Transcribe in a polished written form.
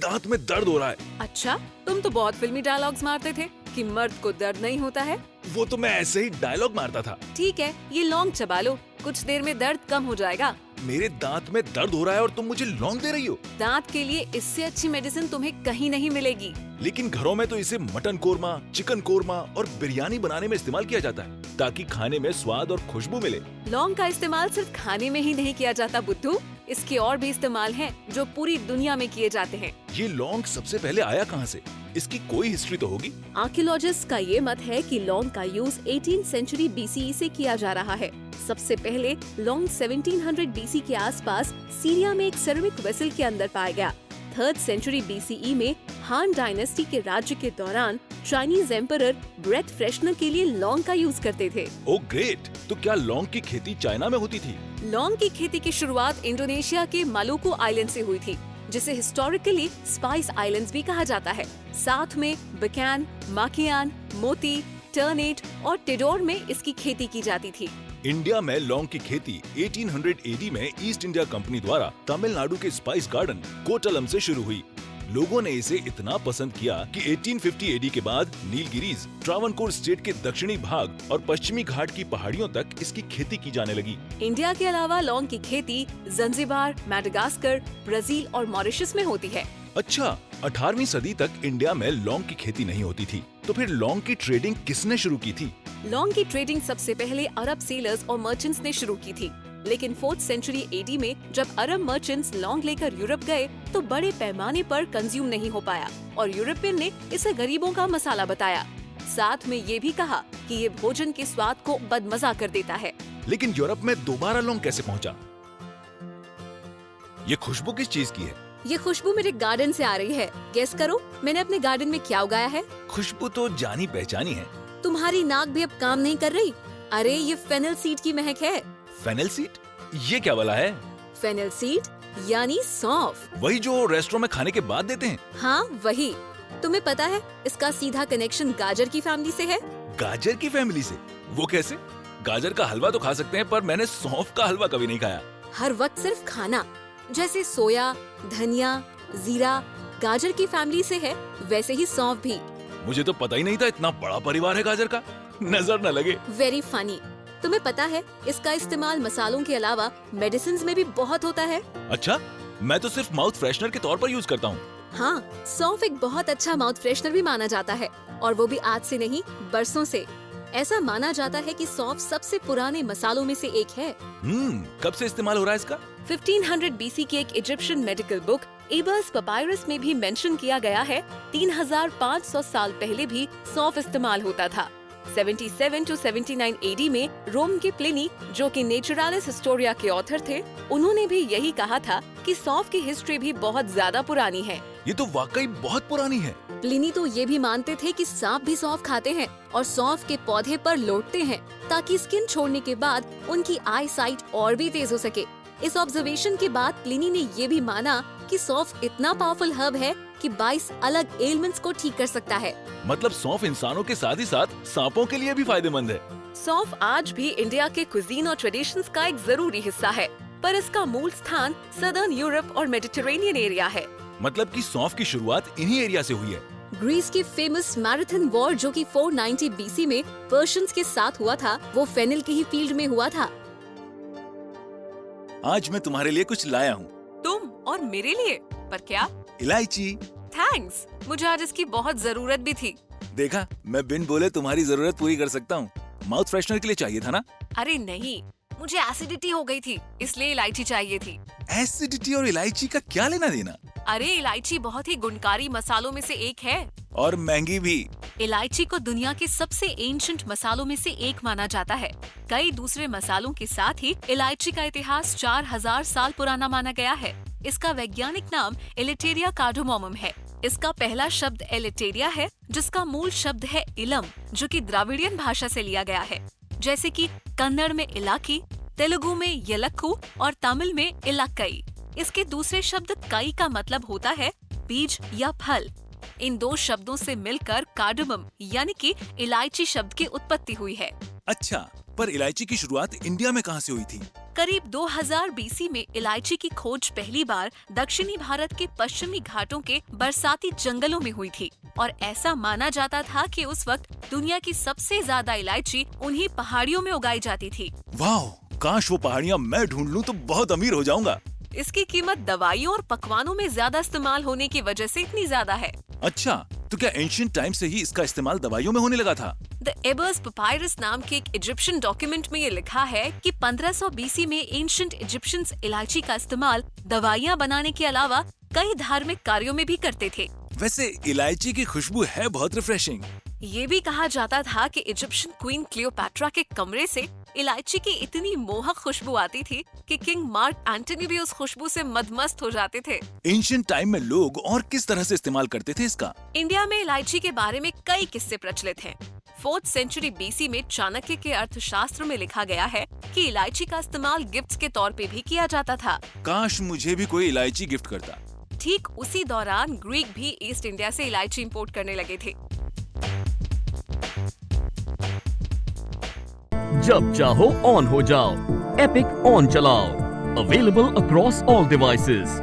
दांत में दर्द हो रहा है। अच्छा, तुम तो बहुत फिल्मी डायलॉग्स मारते थे कि मर्द को दर्द नहीं होता है। वो तो मैं ऐसे ही डायलॉग मारता था। ठीक है, ये लौंग चबा लो, कुछ देर में दर्द कम हो जाएगा। मेरे दांत में दर्द हो रहा है और तुम मुझे लौंग दे रही हो। दांत के लिए इससे अच्छी मेडिसिन तुम्हें कहीं नहीं मिलेगी। लेकिन घरों में तो इसे मटन कोरमा, चिकन कोरमा और बिरयानी बनाने में इस्तेमाल किया जाता है ताकि खाने में स्वाद और खुशबू मिले। लौंग का इस्तेमाल सिर्फ खाने में ही नहीं किया जाता बुद्धू, इसके और भी इस्तेमाल हैं जो पूरी दुनिया में किए जाते हैं। ये लौंग सबसे पहले आया कहाँ से? इसकी कोई हिस्ट्री तो होगी। आर्कियोलॉजिस्ट का ये मत है कि लौंग का यूज 18th सेंचुरी BCE से किया जा रहा है। सबसे पहले लौंग 1700 BC के आसपास सीरिया में एक सेरेमिक वेसल के अंदर पाया गया। 3rd सेंचुरी BCE में हान डायनेस्टी के राज्य के दौरान चाइनीज एम्परर ब्रेथ फ्रेशनर के लिए लौंग का यूज करते थे। Oh great! तो क्या लौंग की खेती चाइना में होती थी? लौंग की खेती की शुरुआत इंडोनेशिया के मालुकू आइलैंड से हुई थी, जिसे हिस्टोरिकली स्पाइस आइलैंड्स भी कहा जाता है। साथ में बकान, माकियान, मोती, टर्नेट और टिडोर में इसकी खेती की जाती थी। इंडिया में लौंग की खेती 1800 AD में ईस्ट इंडिया कंपनी द्वारा तमिलनाडु के स्पाइस गार्डन कोटलम से शुरू हुई। लोगों ने इसे इतना पसंद किया कि 1850 AD के बाद नीलगिरीज, ट्रावनकोर स्टेट के दक्षिणी भाग और पश्चिमी घाट की पहाड़ियों तक इसकी खेती की जाने लगी। इंडिया के अलावा लौंग की खेती जंजीबार, मेडागास्कर, ब्राजील और मॉरिशस में होती है। अच्छा, 18वीं सदी तक इंडिया में लौंग की खेती नहीं होती थी, तो फिर लौंग की ट्रेडिंग किसने शुरू की थी? लौंग की ट्रेडिंग सबसे पहले अरब सेलर्स और मर्चेंट्स ने शुरू की थी, लेकिन 4th सेंचुरी AD में जब अरब मर्चेंट्स लौंग लेकर यूरोप गए तो बड़े पैमाने पर कंज्यूम नहीं हो पाया और यूरोपियन ने इसे गरीबों का मसाला बताया। साथ में ये भी कहा कि ये भोजन के स्वाद को बदमजा कर देता है। लेकिन यूरोप में दोबारा लौंग कैसे पहुंचा? ये खुशबू किस चीज की है? ये खुशबू मेरे गार्डन से आ रही है। गेस करो मैंने अपने गार्डन में क्या उगाया है? खुशबू तो जानी पहचानी है। तुम्हारी नाक भी अब काम नहीं कर रही। अरे ये फेनल सीड की महक है। Fennel seed? ये क्या वाला है? फेनल सीड यानी सौंफ। वही जो रेस्टोरेंट में खाने के बाद देते हैं? हाँ वही। तुम्हें पता है इसका सीधा कनेक्शन गाजर की फैमिली से है। गाजर की फैमिली से? वो कैसे? गाजर का हलवा तो खा सकते हैं, पर मैंने सौंफ का हलवा कभी नहीं खाया। हर वक्त सिर्फ खाना, जैसे सोया, धनिया, जीरा गाजर की फैमिली से है, वैसे ही सौंफ भी। मुझे तो पता ही नहीं था इतना बड़ा परिवार है गाजर का। नजर न लगे। Very funny. तुम्हें पता है इसका इस्तेमाल मसालों के अलावा मेडिसिन में भी बहुत होता है। अच्छा, मैं तो सिर्फ माउथ फ्रेशनर के तौर पर यूज करता हूँ। हाँ, सौंफ एक बहुत अच्छा माउथ फ्रेशनर भी माना जाता है, और वो भी आज से नहीं बरसों से। ऐसा माना जाता है कि सौंफ सबसे पुराने मसालों में से एक है। कब से इस्तेमाल हो रहा है इसका? 1500 BC की एक Egyptian medical book Ebers papyrus में भी मेंशन किया गया है 3500 साल पहले भी सौंफ इस्तेमाल होता था। 77 to 79 AD में रोम के प्लिनी, जो कि नेचुरालिस हिस्टोरिया के ऑथर थे, उन्होंने भी यही कहा था कि सौंफ की हिस्ट्री भी बहुत ज्यादा पुरानी है। ये तो वाकई बहुत पुरानी है। प्लिनी तो ये भी मानते थे कि सांप भी सौंफ खाते हैं और सौंफ के पौधे पर लौटते हैं ताकि स्किन छोड़ने के बाद उनकी आई साइट और भी तेज हो सके। इस ऑब्जर्वेशन के बाद प्लिनी ने ये भी माना कि सौंफ इतना पावरफुल हर्ब है कि 22 अलग एलिमेंट्स को ठीक कर सकता है। मतलब सौंफ इंसानों के साथ ही साथ सांपों के लिए भी फायदेमंद है। सौंफ आज भी इंडिया के कुजीन और ट्रेडिशंस का एक जरूरी हिस्सा है, पर इसका मूल स्थान सदर्न यूरोप और मेडिटेरेनियन एरिया है। मतलब कि सौंफ की शुरुआत इन्हीं एरिया से हुई है। ग्रीस की फेमस मैराथन वॉर, जो कि 490 BC में पर्शियंस के साथ हुआ था, वो फेनिल के ही फील्ड में हुआ था। आज मैं तुम्हारे लिए कुछ लाया हूँ। तुम और मेरे लिए? पर क्या? इलायची। थैंक्स, मुझे आज इसकी बहुत जरूरत भी थी। देखा, मैं बिन बोले तुम्हारी जरूरत पूरी कर सकता हूँ। माउथ फ्रेशनर के लिए चाहिए था ना? अरे नहीं, मुझे एसिडिटी हो गई थी, इसलिए इलायची चाहिए थी। एसिडिटी और इलायची का क्या लेना देना? अरे इलायची बहुत ही गुणकारी मसालों में से एक है, और महंगी भी। इलायची को दुनिया के सबसे एंशिएंट मसालों में से एक माना जाता है। कई दूसरे मसालों के साथ ही इलायची का इतिहास 4000 साल पुराना माना गया है। इसका वैज्ञानिक नाम एलिटेरिया कार्डामोमम है। इसका पहला शब्द एलिटेरिया है, जिसका मूल शब्द है इलम, जो कि द्राविडियन भाषा से लिया गया है, जैसे कि कन्नड़ में इलाकी, तेलुगु में येलक्कू और तमिल में इलाक्कई। इसके दूसरे शब्द कई का मतलब होता है बीज या फल। इन दो शब्दों से मिलकर कार्डामम यानी कि इलायची शब्द की उत्पत्ति हुई है। अच्छा, पर इलायची की शुरुआत इंडिया में कहाँ से हुई थी? करीब 2000 बीसी में इलायची की खोज पहली बार दक्षिणी भारत के पश्चिमी घाटों के बरसाती जंगलों में हुई थी और ऐसा माना जाता था कि उस वक्त दुनिया की सबसे ज्यादा इलायची उन्हीं पहाड़ियों में उगाई जाती थी। वाह, काश वो पहाड़ियाँ मैं ढूंढ लूं तो बहुत अमीर हो जाऊंगा। इसकी कीमत दवाइयों और पकवानों में ज्यादा इस्तेमाल होने की वजह से इतनी ज्यादा है। अच्छा, तो क्या एंशिएंट टाइम से ही इसका इस्तेमाल दवाइयों में होने लगा था? द एबर्स पपायरस नाम के एक इजिप्शियन डॉक्यूमेंट में ये लिखा है कि 1500 बीसी में एंशिएंट इजिप्शियंस इलायची का इस्तेमाल दवाइयाँ बनाने के अलावा कई धार्मिक कार्यों में भी करते थे। वैसे इलायची की खुशबू है बहुत रिफ्रेशिंग। ये भी कहा जाता था कि इजिप्शियन क्वीन क्लियोपैट्रा के कमरे से इलायची की इतनी मोहक खुशबू आती थी कि किंग मार्क एंटनी भी उस खुशबू से मदमस्त हो जाते थे। एंशिएंट टाइम में लोग और किस तरह से इस्तेमाल करते थे इसका? इंडिया में इलायची के बारे में कई किस्से प्रचलित हैं। 4th सेंचुरी बीसी में चाणक्य के अर्थशास्त्र में लिखा गया है कि इलायची का इस्तेमाल गिफ्ट्स के तौर पे भी किया जाता था। काश मुझे भी कोई इलायची गिफ्ट करता। ठीक उसी दौरान ग्रीक भी ईस्ट इंडिया से इलायची इंपोर्ट करने लगे थे। जब चाहो ऑन हो जाओ, एपिक ऑन चलाओ। Available across all devices.